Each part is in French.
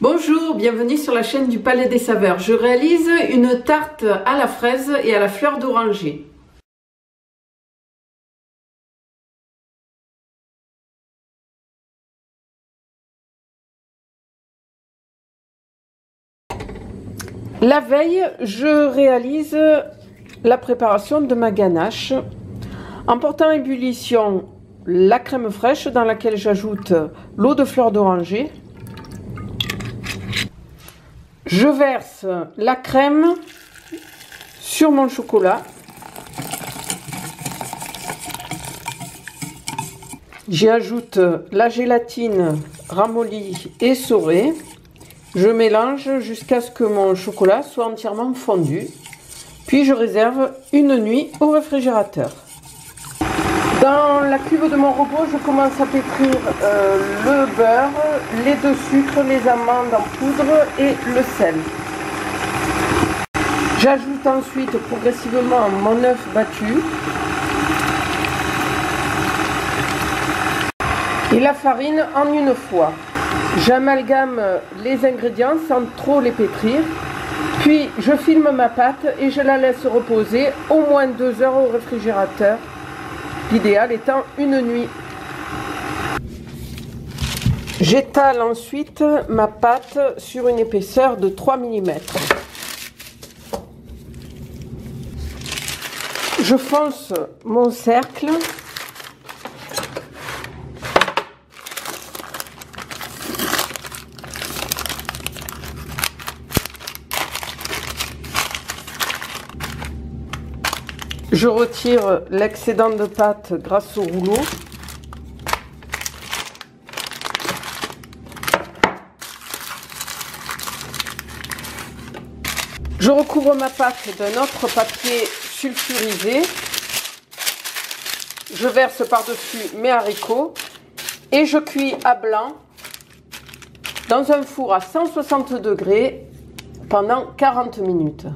Bonjour, bienvenue sur la chaîne du Palais des Saveurs. Je réalise une tarte à la fraise et à la fleur d'oranger. La veille, je réalise la préparation de ma ganache en portant à ébullition la crème fraîche dans laquelle j'ajoute l'eau de fleur d'oranger. Je verse la crème sur mon chocolat. J'y ajoute la gélatine ramollie et essorée. Je mélange jusqu'à ce que mon chocolat soit entièrement fondu. Puis je réserve une nuit au réfrigérateur. Dans la cuve de mon robot, je commence à pétrir le beurre, les 2 sucres, les amandes en poudre et le sel. J'ajoute ensuite progressivement mon œuf battu et la farine en une fois. J'amalgame les ingrédients sans trop les pétrir. Puis je filme ma pâte et je la laisse reposer au moins 2 heures au réfrigérateur. L'idéal étant une nuit. J'étale ensuite ma pâte sur une épaisseur de 3 mm. Je fonce mon cercle. Je retire l'excédent de pâte grâce au rouleau. Je recouvre ma pâte d'un autre papier sulfurisé. Je verse par-dessus mes haricots et je cuis à blanc dans un four à 160 degrés pendant 40 minutes.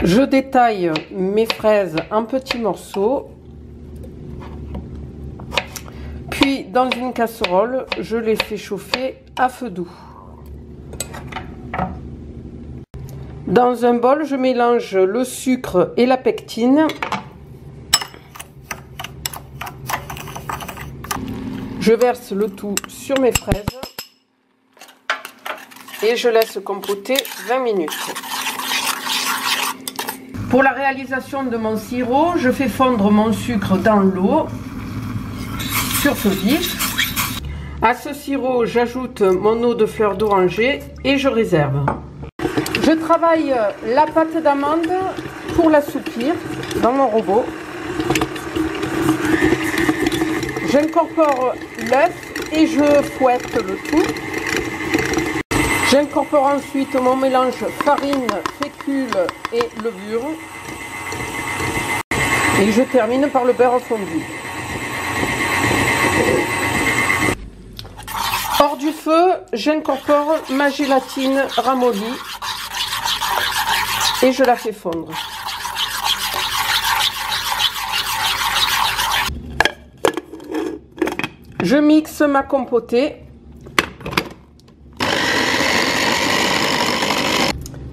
Je détaille mes fraises en petits morceaux, puis dans une casserole, je les fais chauffer à feu doux. Dans un bol, je mélange le sucre et la pectine. Je verse le tout sur mes fraises et je laisse compoter 20 minutes. Pour la réalisation de mon sirop, je fais fondre mon sucre dans l'eau sur feu vif. À ce sirop, j'ajoute mon eau de fleur d'oranger et je réserve. Je travaille la pâte d'amande pour l'assouplir dans mon robot. J'incorpore l'œuf et je fouette le tout. J'incorpore ensuite mon mélange farine, fécule et levure. Et je termine par le beurre fondu. Hors du feu, j'incorpore ma gélatine ramollie et je la fais fondre. Je mixe ma compotée.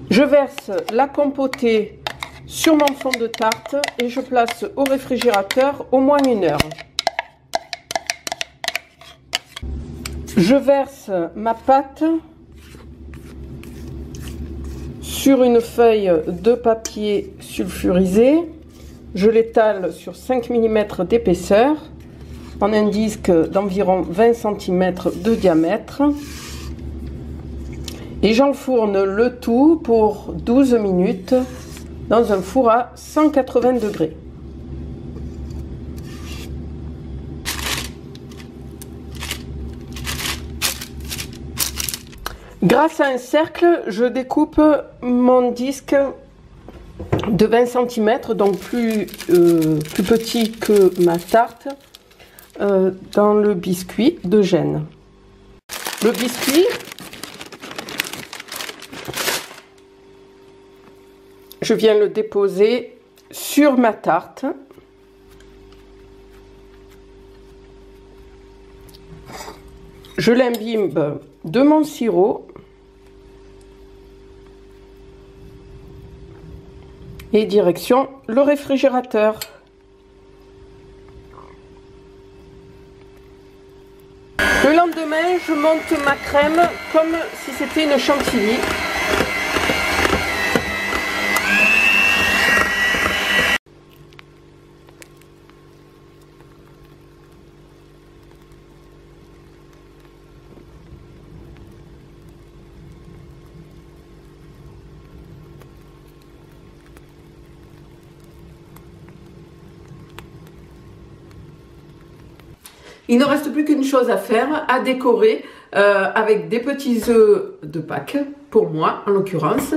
Je verse la compotée sur mon fond de tarte et je place au réfrigérateur au moins 1 heure. Je verse ma pâte sur une feuille de papier sulfurisé. Je l'étale sur 5 mm d'épaisseur en un disque d'environ 20 cm de diamètre. Et j'enfourne le tout pour 12 minutes dans un four à 180 degrés. Grâce à un cercle, je découpe mon disque de 20 cm, donc plus petit que ma tarte, dans le biscuit de Gênes. Le biscuit, je viens le déposer sur ma tarte. Je l'imbibe de mon sirop. Et direction le réfrigérateur. Le lendemain, je monte ma crème comme si c'était une chantilly. Il ne reste plus qu'une chose à faire, à décorer avec des petits œufs de Pâques, pour moi en l'occurrence,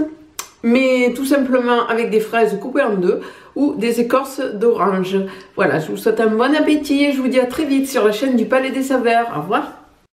mais tout simplement avec des fraises coupées en deux ou des écorces d'orange. Voilà, je vous souhaite un bon appétit et je vous dis à très vite sur la chaîne du Palais des Saveurs. Au revoir.